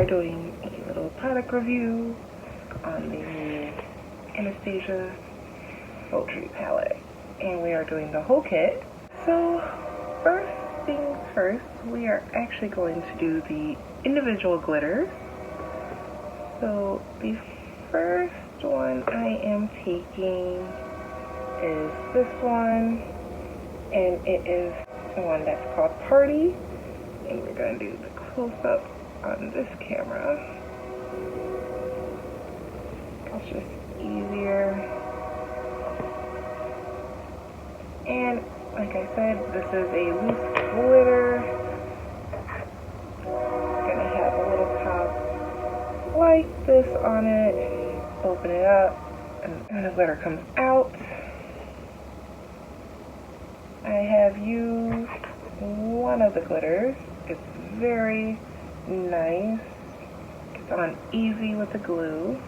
are doing a little product review on the new Anastasia Sultry palette, and we are doing the whole kit. So first things first, we are actually going to do the individual glitters. So the first one I am taking is this one, and it is the one that's called Party, and we're going to do the close-up on this camera. It's just easier. And like I said, this is a loose glitter. It's gonna have a little top like this on it. Open it up, and the glitter comes out. I have used one of the glitters. It's very nice. It's on easy with the glue.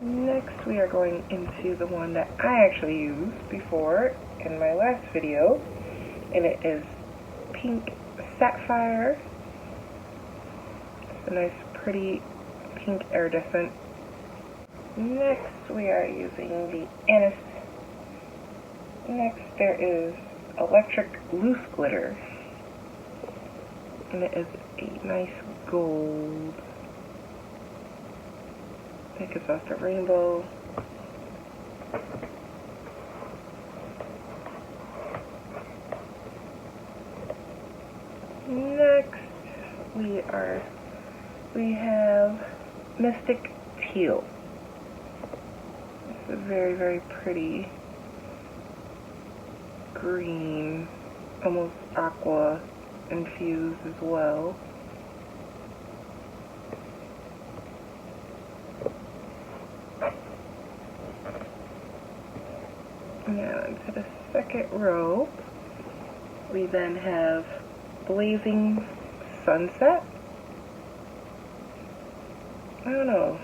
Next, we are going into the one that I actually used before in my last video, and it is Pink Sapphire. It's a nice, pretty pink iridescent. Next, we are using the Next, there is Electric Loose Glitter, and it is a nice gold. I think it's just a rainbow. Next, we have Mystic Teal. It's a very, very pretty green, almost aqua infused as well. Now into the second row, we then have Blazing Sunset. I don't know,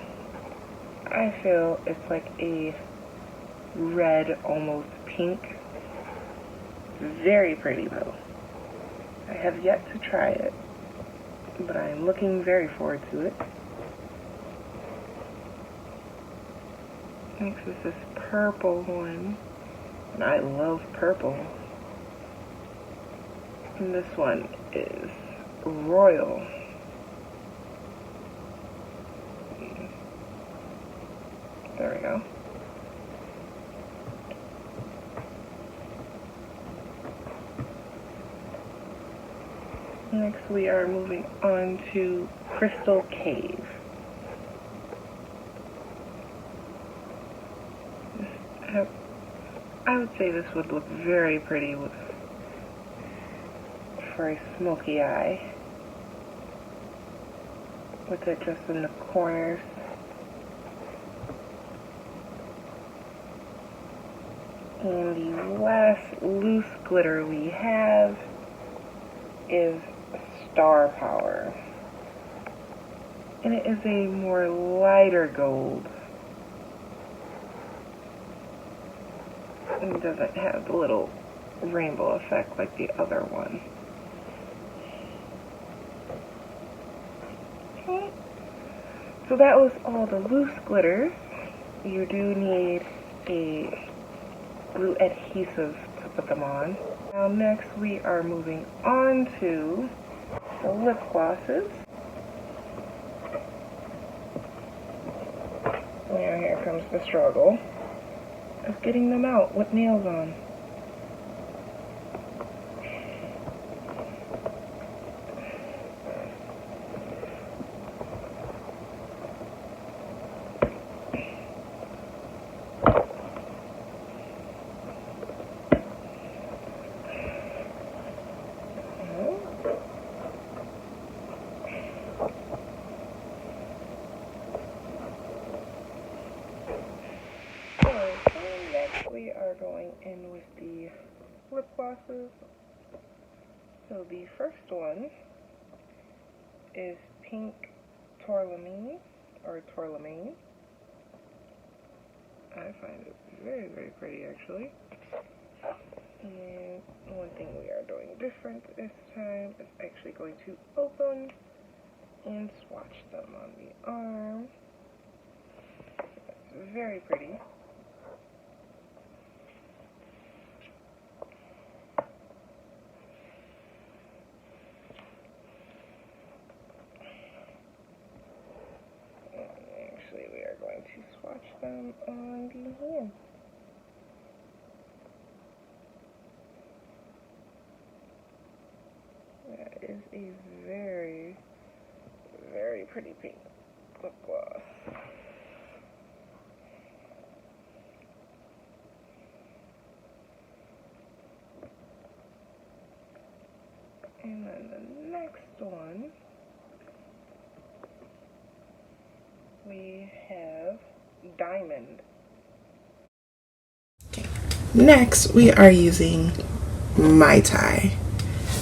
I feel it's like a red, almost pink. Very pretty though. I have yet to try it, but I am looking very forward to it. Next is this purple one, and I love purple. And this one is Royal. There we go. Next, we are moving on to Crystal Cave. I would say this would look very pretty for a smoky eye, with it just in the corners. And the last loose glitter we have is Star Power, and it is a more lighter gold. It doesn't have the little rainbow effect like the other one. Okay. So that was all the loose glitters. You do need a glue adhesive to put them on. Now next we are moving on to the lip glosses. Now here comes the struggle of getting them out with nails on. We are going in with the lip glosses. So the first one is Pink Tourmaline, or Tourmaline. I find it very, very pretty actually. And one thing we are doing different this time is actually going to open and swatch them on the arm. It's very pretty. And actually, we are going to swatch them on the hand. That is a very, very pretty pink lip gloss. And then the next one, we have Diamond. Next, we are using Mai Tai,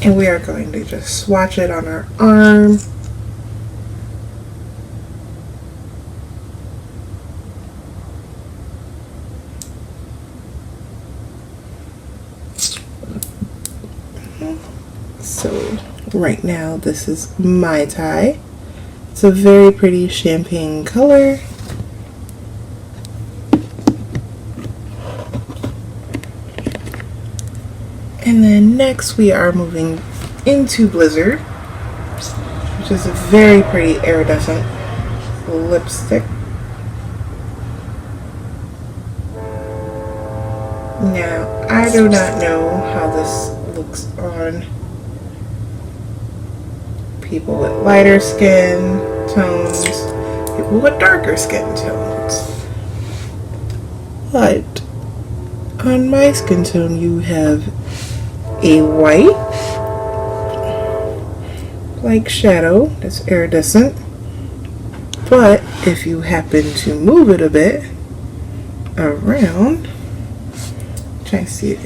and we are going to just swatch it on our arm. So right now this is Mai Tai. It's a very pretty champagne color. And then next we are moving into Blizzard, which is a very pretty iridescent lipstick. Now, I do not know how this looks on people with lighter skin tones, people with darker skin tones. But on my skin tone, you have a white, like shadow, that's iridescent. But if you happen to move it a bit around, try to see it.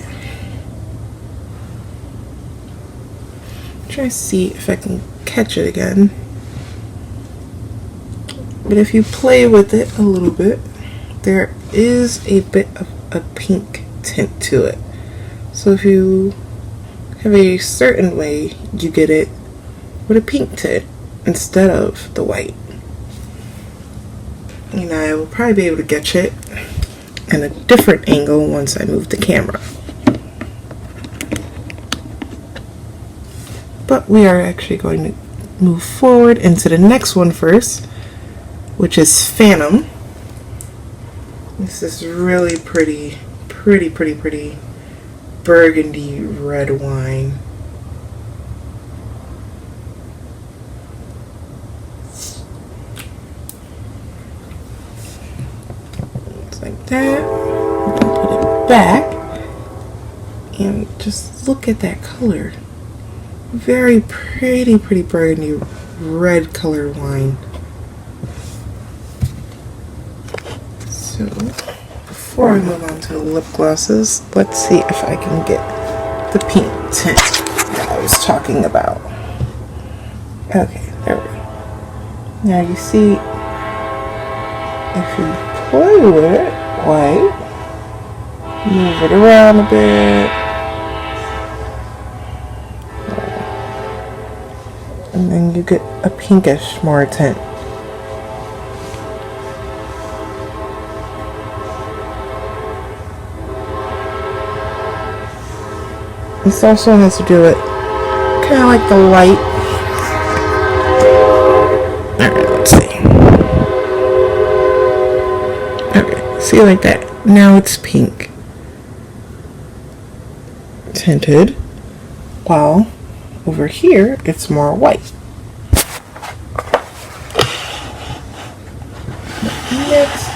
Try to see if I can catch it again. But if you play with it a little bit, there is a bit of a pink tint to it. So if you have a certain way, you get it with a pink tint instead of the white. And I will probably be able to get it in a different angle once I move the camera. But we are actually going to move forward into the next one first, which is Phantom. This is really pretty burgundy red wine. Looks like that. Put it back and just look at that color. Very pretty burgundy red colored wine. So before I move on to the lip glosses, let's see if I can get the pink tint that I was talking about. Okay, there we go. Now you see, if you play with it, white, move it around a bit, and then you get a pinkish more tint. This also has to do with kind of like the light. Alright, let's see. Okay, see, like that. Now it's pink tinted, while over here it's more white. Next,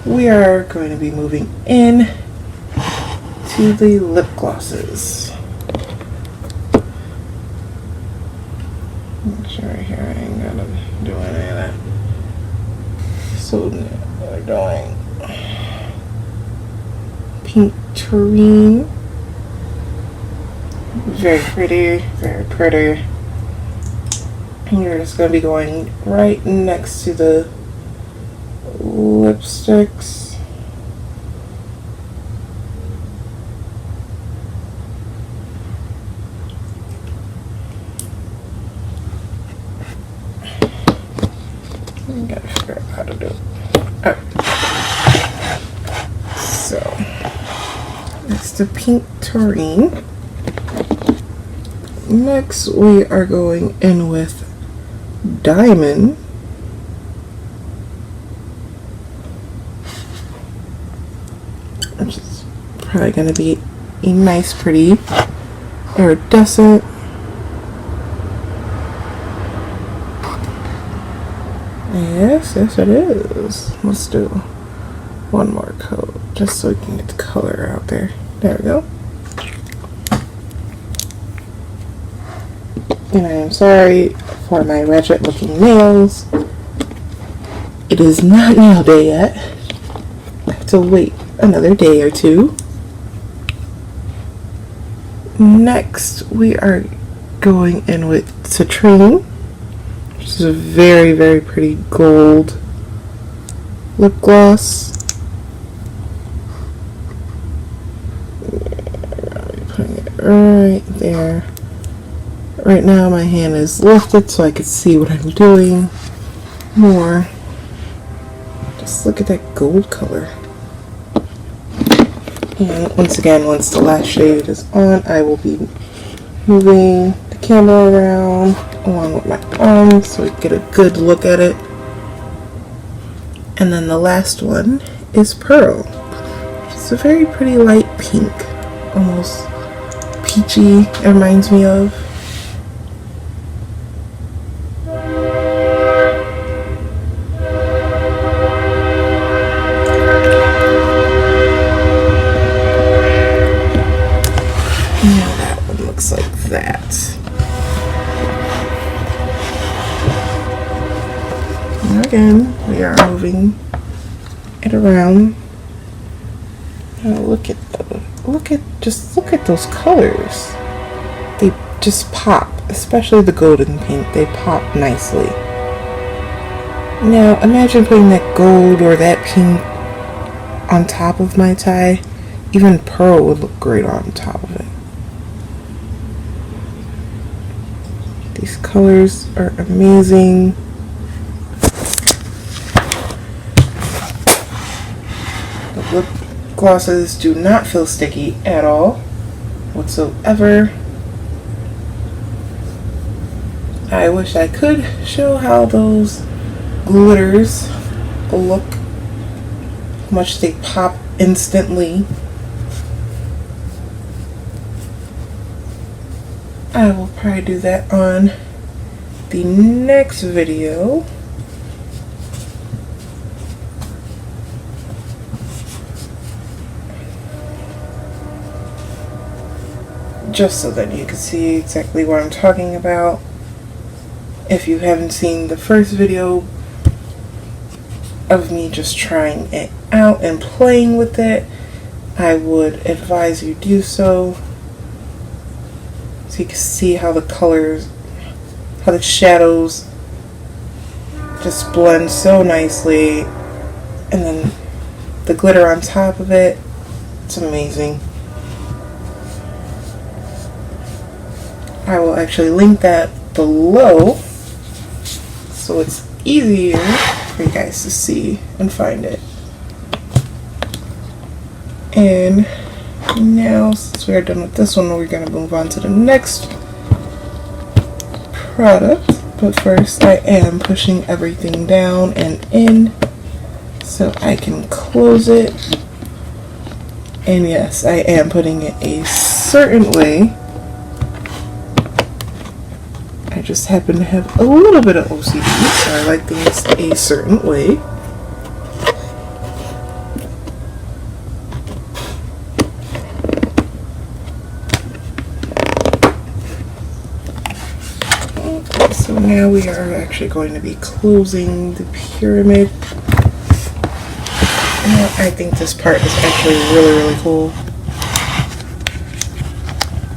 we are going to be moving in to the lip glosses. Right here, I ain't gonna do any of that. So we're going pink tureen. Very pretty. And you're just gonna be going right next to the lipsticks. Gotta figure out how to do it. Alright. So, next to pink taurine. Next, we are going in with diamond. Which is probably going to be a nice, pretty iridescent. Yes, it is. Let's do one more coat just so we can get the color out there. There we go. And I am sorry for my ratchet looking nails. It is not nail day yet. I have to wait another day or two. Next, we are going in with citrine, which is a very, very pretty gold lip gloss. Putting it right there. Right now my hand is lifted so I can see what I'm doing more. Just look at that gold color. And once again, once the last shade is on, I will be moving the camera around along with my arms so we get a good look at it. And then the last one is Pearl. It's a very pretty light pink, almost peachy, it reminds me of. Now that one looks like that. And again, we are moving it around. Now look at those colors. They just pop, especially the golden pink. They pop nicely. Now imagine putting that gold or that pink on top of my tie. Even pearl would look great on top of it. These colors are amazing. The lip glosses do not feel sticky at all whatsoever. I wish I could show how those glitters look, how much they pop instantly. I will probably do that on the next video. Just so that you can see exactly what I'm talking about. If you haven't seen the first video of me just trying it out and playing with it, I would advise you do so. So you can see how the colors, how the shadows just blend so nicely. And then the glitter on top of it, it's amazing. I will actually link that below so it's easier for you guys to see and find it. And now, since we are done with this one, we're going to move on to the next product. But first, I am pushing everything down and in so I can close it. And yes, I am putting it a certain way. I just happen to have a little bit of OCD, so I like things a certain way. So now we are actually going to be closing the pyramid. And I think this part is actually really, really cool.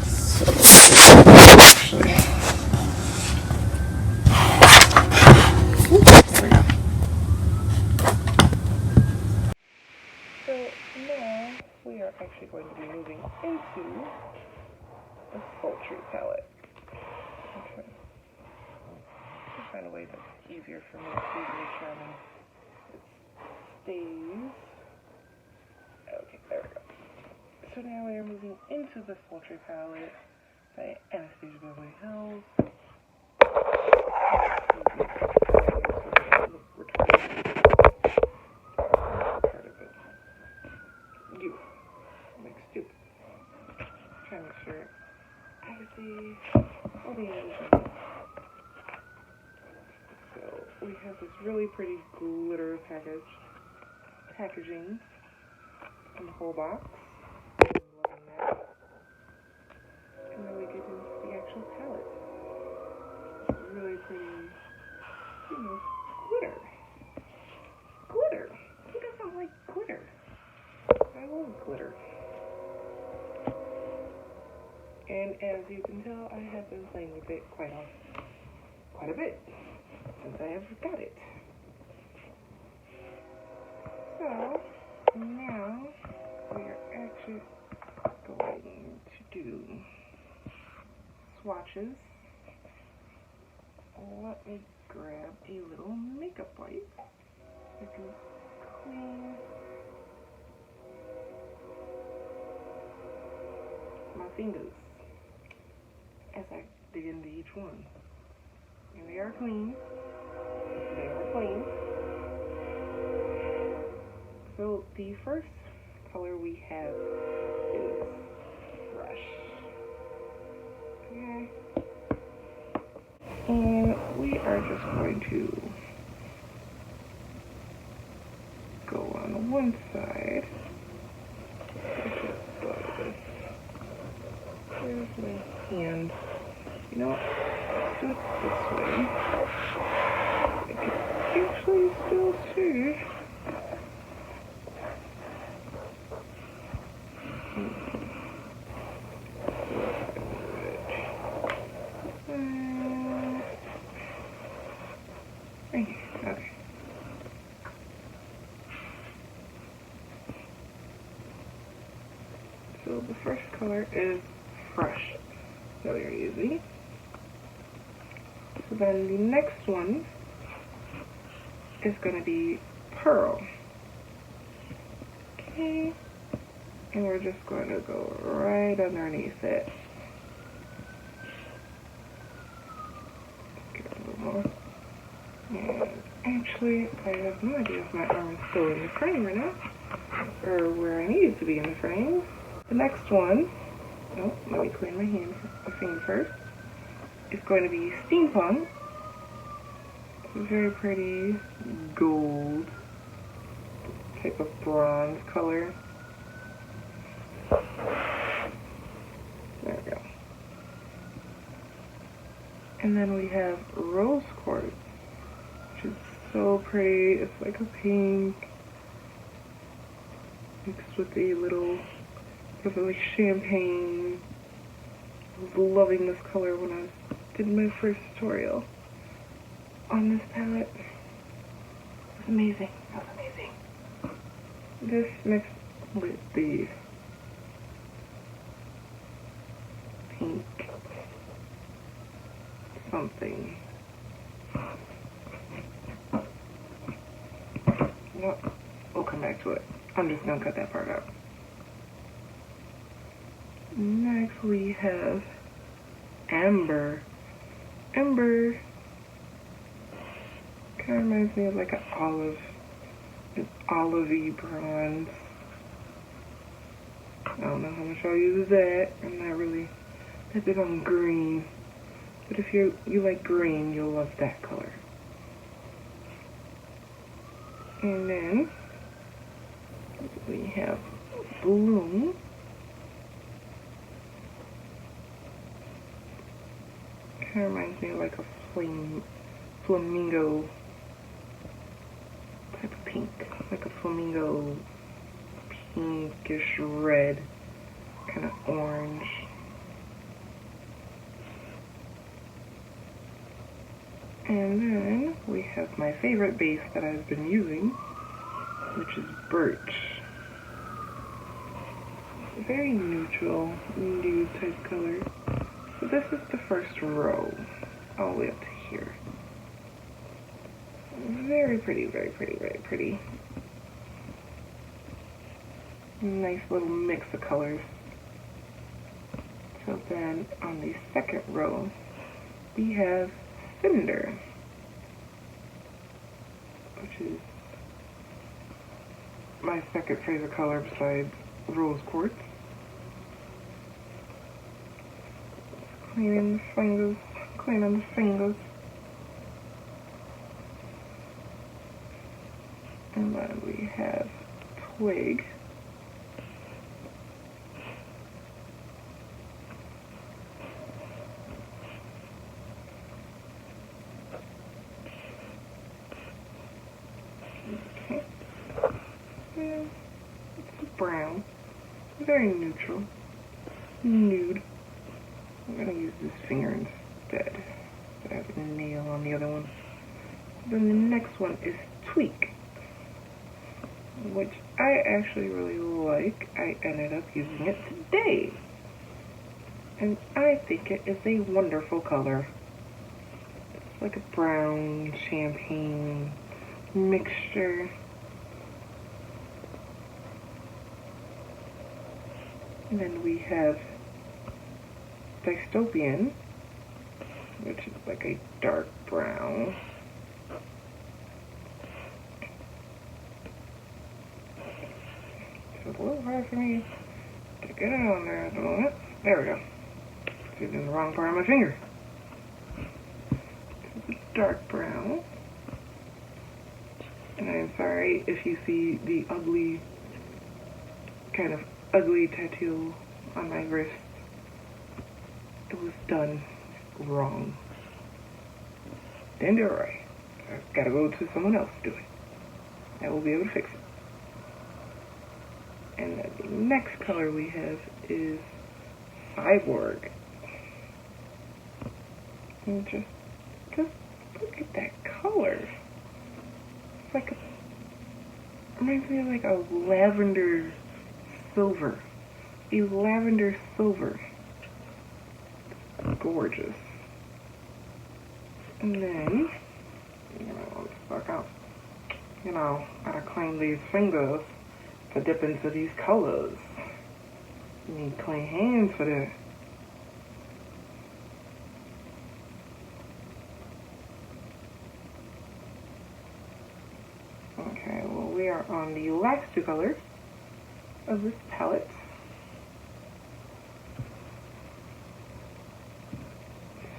So actually, there we go. So now we are actually going to be moving into the Sultry palette. Okay. Find a way that's easier for me to make sure it stays. Okay, there we go. So now we are moving into the Sultry palette by Anastasia Beverly Hills. You make stupid. Trying to make sure I can see all the others. So we have this really pretty glitter packaging in the whole box. I'm loving that. And then we get into the actual palette. It's really pretty, glitter. Glitter. Who doesn't like glitter? I love glitter. And as you can tell, I have been playing with it quite a bit since I have got it. So now we are actually going to do swatches. Let me grab a little makeup wipe so I can clean my fingers as I dig into each one. And they are clean. They are clean. So the first color we have is Fresh. Okay. And we are just going to go on one side. Where's my hand? You know what? Let's do it this way. I can actually still see. Right here. Okay. So the first color is Fresh that we are using. So then the next one is going to be Pearl. Okay. And we're just going to go right underneath it. Get a little more. And actually, I have no idea if my arm is still in the frame or not, or where I need it to be in the frame. The next one, let me clean my finger first. It's going to be Steampunk. It's a very pretty gold type of bronze color. There we go. And then we have Rose Quartz, which is so pretty. It's like a pink mixed with a little bit of like champagne. I was loving this color when I did my first tutorial on this palette. It was amazing. It was amazing. This mixed with the pink something. No, we'll come back to it. I'm just gonna cut that part out. Next we have Amber. Amber kind of reminds me of like an olivey bronze. I don't know how much I'll use that. I'm not really that big on green. But if you like green, you'll love that color. And then we have Bloom. Kind of reminds me of like a flamingo type of pink. Like a flamingo pinkish red, kind of orange. And then we have my favorite base that I've been using, which is Birch. A very neutral, nude type color. So this is the first row, all the way up to here. Very pretty, very pretty, very pretty. Nice little mix of colors. So then on the second row, we have Cinder, which is my second favorite color besides rose quartz. Cleaning the fingers, cleaning the fingers. And then we have Twig. Okay. Yeah, it's brown. Very neutral. Nude. I'm gonna use this finger instead. I have a nail on the other one. Then the next one is Tweak, which I actually really like. I ended up using it today. And I think it is a wonderful color. It's like a brown champagne mixture. And then we have Dystopian, which is like a dark brown. It's a little hard for me to get it on there at the moment. There we go. It's in the wrong part of my finger. It's a dark brown. And I'm sorry if you see the ugly, kind of ugly tattoo on my wrist. It was done wrong. Didn't do it right. I've got to go to someone else to do it. That will be able to fix it. And then the next color we have is Cyborg. And just look at that color. It's like reminds me of like a lavender silver. A lavender silver. Gorgeous. And then, gotta clean these fingers to dip into these colors. You need clean hands for that. Okay, well, we are on the last two colors of this palette.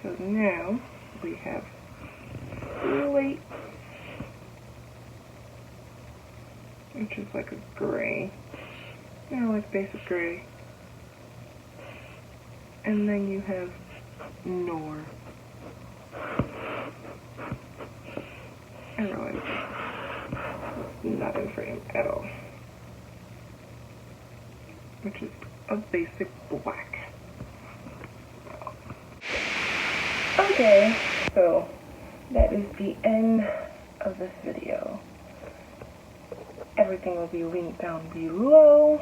So now we have Slate, which is like a gray, like basic gray. And then you have Noir. I realize it's not in frame at all, which is a basic black. Okay, so that is the end of this video. Everything will be linked down below.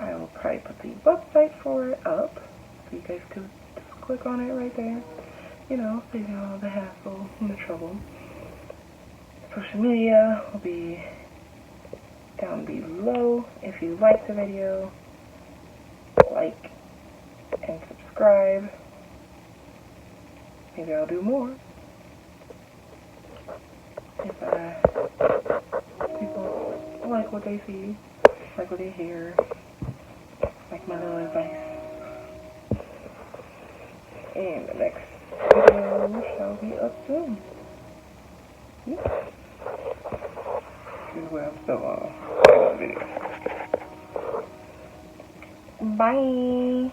I will probably put the website for it up, so you guys can just click on it right there. Saving all the hassle and the trouble. Social media will be down below. If you like the video, like and subscribe. Maybe I'll do more. If people like what they see, like what they hear, like my little advice. And the next video shall be up soon. This is where I'm still on the video. Bye.